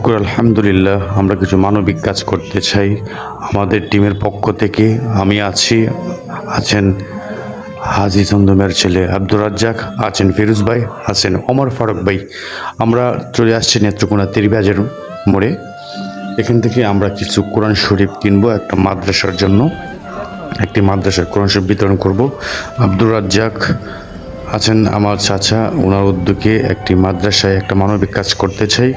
শুকর আলহামদুলিল্লাহ। আমরা কিছু মানবিক কাজ করতে চাই। আমাদের টিমের পক্ষ থেকে আমি আছেন হাজি চন্দমের ছেলে আব্দুর রাজ্জাক, আছেন ফিরোজ ভাই, আছেন ওমর ফারুক ভাই। আমরা চলে আসছি নেত্রকোনা তেরিবাজের মোড়ে। এখান থেকে আমরা কিছু কোরআন শরীফ কিনবো একটা মাদ্রাসার জন্য। একটি মাদ্রাসার কোরআন শরীফ বিতরণ করব। আব্দুর রাজ্জাক আছেন আমার চাচা, ওনার উদ্যোগে একটি মাদ্রাসায় একটা মানবিক কাজ করতে চাই।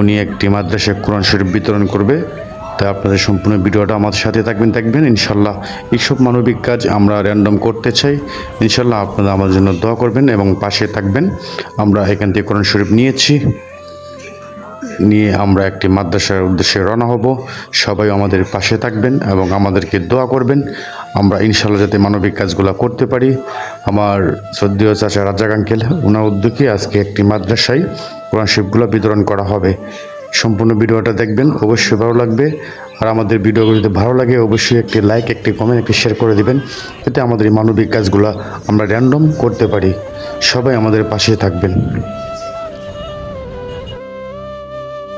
উনি একটি মাদ্রাসায় কোরআন শরীফ বিতরণ করবে। তাই আপনাদের সম্পূর্ণ ভিডিওটা আমাদের সাথে থাকবেন ইনশাল্লাহ। এইসব মানবিক কাজ আমরা র্যান্ডম করতে চাই। ইনশাল্লাহ আপনারা আমাদের জন্য দোয়া করবেন এবং পাশে থাকবেন। আমরা এখান থেকে কোরআন শরীফ নিয়ে আমরা একটি মাদ্রাসার উদ্দেশ্যে রওনা হব। সবাই আমাদের পাশে থাকবেন এবং আমাদেরকে দোয়া করবেন। আমরা ইনশাল্লাহ যাতে মানবিক কাজগুলো করতে পারি। আমার শ্রদ্ধেয় চাচা রাজ্জাক আঙ্কেল, ওনার উদ্যোগে আজকে একটি মাদ্রাসায় কোরআন শরীফগুলো বিতরণ করা হবে। সম্পূর্ণ ভিডিওটা দেখবেন, অবশ্যই ভালো লাগবে। আর আমাদের ভিডিওগুলো যদি ভালো লাগে অবশ্যই একটি লাইক, একটি কমেন্ট, একটি শেয়ার করে দিবেন, যাতে আমাদের এই মানবিক কাজগুলো আমরা র্যান্ডম করতে পারি। সবাই আমাদের পাশে থাকবেন।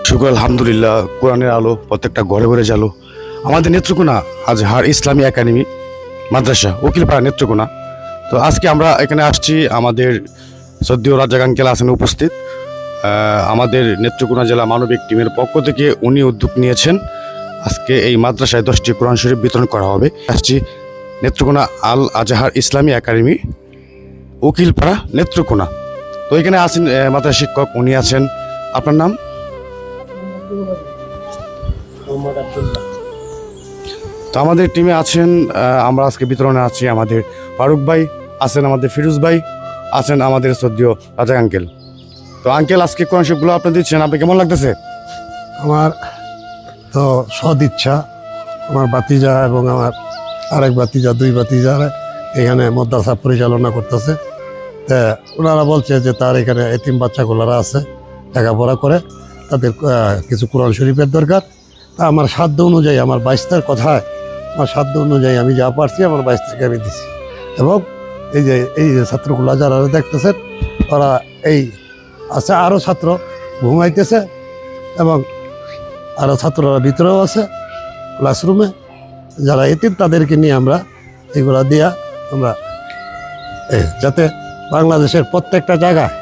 শুকর আলহামদুলিল্লাহ, কোরআনের আলো প্রত্যেকটা ঘরে ঘরে জ্বালো। আমাদের নেত্রকোনা আজহার ইসলামী একাডেমি মাদ্রাসা উকিলপাড়া নেত্রকোনা। তো আজকে আমরা এখানে আসছি, আমাদের শ্রদ্ধেয় রাজ্জাক আঙ্কেল আছেন উপস্থিত। আমাদের নেত্রকোনা জেলা মানবিক টিমের পক্ষ থেকে উনি উদ্যোগ নিয়েছেন। আজকে এই মাদ্রাসায় 10টি কোরআন শরীফ বিতরণ করা হবে। আসছি নেত্রকোনা আল আজহার ইসলামী একাডেমি উকিলপাড়া নেত্রকোনা। তো এখানে আছেন মাদ্রাসা শিক্ষক, উনি আছেন। আপনার নাম? তো আমাদের টিমে আছেন, আমরা আজকে বিতরণে আছি আমাদের ফারুক ভাই, আছেন আমাদের ফিরোজ ভাই, আছেন আমাদের শ্রদ্ধেয় রাজ্জাক আঙ্কেল। তো আঙ্কেল, আজকে কোরআন শরীফগুলো আপনি দিচ্ছেন, আপনি কেমন লাগতেছে? আমার তো সদ ইচ্ছা, আমার বাতিজা এবং আমার আরেক বাতিজা, দুই বাতিজা এখানে মাদ্রাসা পরিচালনা করতেছে। তা ওনারা বলছে যে তার এখানে এতিম বাচ্চাগুলোরা আছে, লেখাপড়া করে, তাদের কিছু কোরআন শরীফের দরকার। তা আমার সাধ্য অনুযায়ী, আমার বাইশটার কথায় আমার সাধ্য অনুযায়ী আমি যা পারছি আমার বাইশটাকে আমি দিছি। এবং এই যে ছাত্রগুলো যারা দেখতেছেন, ওরা এই আছে, আরও ছাত্র ঘুমাইতেছে এবং আরও ছাত্ররা ভিতরেও আছে ক্লাসরুমে। যারা এতিম তাদেরকে নিয়ে আমরা এগুলা দিয়া আমরা যাতে বাংলাদেশের প্রত্যেকটা জায়গায়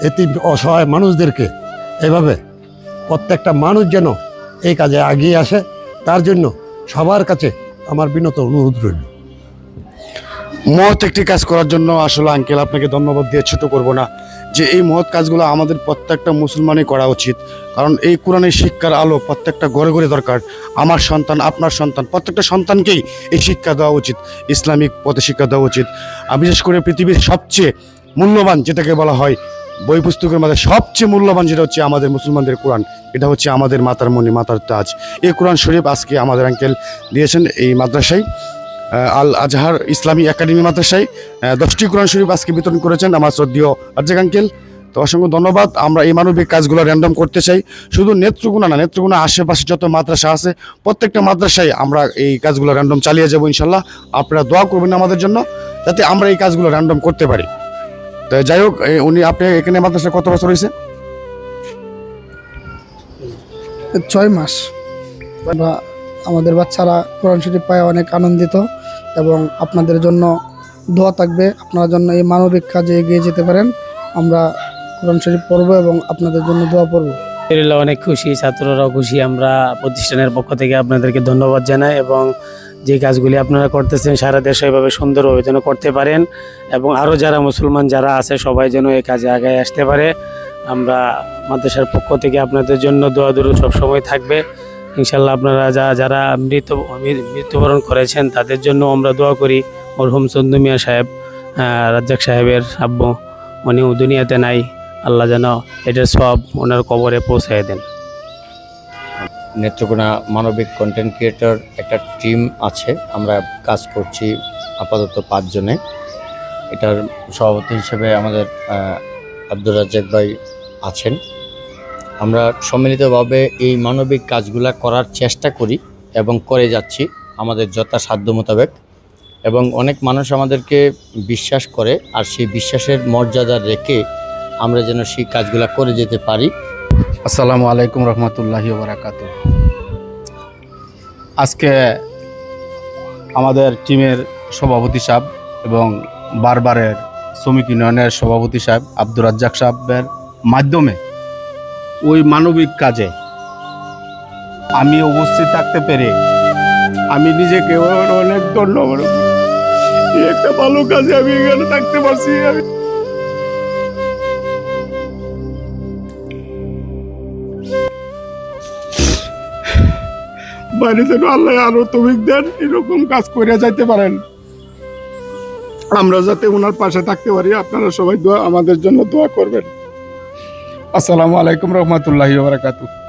এতিম অসহায় মানুষদেরকে এভাবে প্রত্যেকটা মানুষ যেন এই কাজে এগিয়ে আসে, তার জন্য সবার কাছে আমার বিনত অনুরোধ রইল। মহৎ একটি কাজ করার জন্য আসলে আঙ্কেল আপনাকে ধন্যবাদ দিয়ে ছোট করব না, যে এই মহৎ কাজগুলো আমাদের প্রত্যেকটা মুসলমানই করা উচিত। কারণ এই কোরআনের শিক্ষার আলো প্রত্যেকটা ঘরে ঘরে দরকার। আমার সন্তান, আপনার সন্তান, প্রত্যেকটা সন্তানকেই এই শিক্ষা দেওয়া উচিত, ইসলামিক পথে শিক্ষা দেওয়া উচিত। বিশেষ করে পৃথিবীর সবচেয়ে মূল্যবান যেটাকে বলা হয় বই পুস্তকের মধ্যে সবচেয়ে মূল্যবান যেটা হচ্ছে আমাদের মুসলমানদের কোরআন। এটা হচ্ছে আমাদের মাতার মণি, মাতার তাজ। এই কোরআন শরীফ আজকে আমাদের আঙ্কেল দিয়েছেন এই মাদ্রাসায়, আল আজহার ইসলামী একাডেমি মাদ্রাসায় 10টি কোরআন শরীফ আজকে বিতরণ করেছেন আমার শ্রদ্ধেয় রাজ্জাক আঙ্কেল। তো অসংখ্য ধন্যবাদ। আমরা এই মানবিক কাজগুলো র্যান্ডম করতে চাই, শুধু নেত্রকোনা না, নেত্রকোনা আশেপাশে যত মাদ্রাসা আছে প্রত্যেকটা মাদ্রাসায় আমরা এই কাজগুলো র্যান্ডম চালিয়ে যাবো ইনশাল্লাহ। আপনারা দোয়া করবেন আমাদের জন্য, যাতে আমরা এই কাজগুলো র্যান্ডম করতে পারি। তো যাই হোক, আপনি এখানে মাদ্রাসা কত বছর হয়েছে? 6 মাস। আমরা আমাদের বাচ্চারা কোরআন শরীফ পায় অনেক আনন্দিত এবং আপনাদের জন্য দোয়া থাকবে, আপনার জন্য এই মানবিক কাজে এগিয়ে যেতে পারেন। আমরা কোরআন শরীফ পড়বো এবং আপনাদের জন্য দোয়া পড়বো। অনেক খুশি, ছাত্ররাও খুশি। আমরা প্রতিষ্ঠানের পক্ষ থেকে আপনাদেরকে ধন্যবাদ জানাই এবং যে কাজগুলি আপনারা করতেছেন সারা দেশে এভাবে সুন্দরভাবে যেন করতে পারেন এবং আরও যারা মুসলমান যারা আছে সবাই যেন এই কাজে আগায় আসতে পারে। আমরা মাদ্রাসার পক্ষ থেকে আপনাদের জন্য দোয়া দরুদ সবসময় থাকবে ইনশাল্লাহ। আপনারা যারা মৃত্যুবরণ করেছেন তাদের জন্য আমরা দোয়া করি। মরহুম চন্দু মিয়া সাহেব, রাজ্জাক সাহেবের আব্বু, উনিও দুনিয়াতে নাই, আল্লাহ যেন এটার সব ওনার কবরে পৌঁছায় দেন। নেত্রকোনা মানবিক কন্টেন্ট ক্রিয়েটর একটা টিম আছে, আমরা কাজ করছি আপাতত 5 জনে। এটার সভাপতি হিসেবে আমাদের আব্দুর রাজ্জাক ভাই আছেন। আমরা সম্মিলিতভাবে এই মানবিক কাজগুলা করার চেষ্টা করি এবং করে যাচ্ছি আমাদের যথাসাধ্য মোতাবেক। এবং অনেক মানুষ আমাদেরকে বিশ্বাস করে, আর সেই বিশ্বাসের মর্যাদা রেখে আমরা যেন সেই কাজগুলা করে যেতে পারি আসসালামু আলাইকুম রহমতুল্লাহি বারাকাতু। আজকে আমাদের টিমের সভাপতি সাহেব এবং বারবারের শ্রমিক ইউনিয়নের সভাপতি সাহেব আব্দুর রাজ্জাক সাহেবের মাধ্যমে ওই মানবিক কাজে আমি উপস্থিত থাকতে পেরে আমি নিজেকে অনেক ধন্যবাদ। এই একটা ভালো কাজে আমি এখানে থাকতে পারছি। আমি বাইরে যেন আল্লাহ আরো তৌফিক দেন, এরকম কাজ করে যাইতে পারেন, আমরা যাতে ওনার পাশে থাকতে পারি। আপনারা সবাই আমাদের জন্য দোয়া করবেন। আসসালামু আলাইকুম রহমতুল্লাহি ওয়া বারাকাতুহু।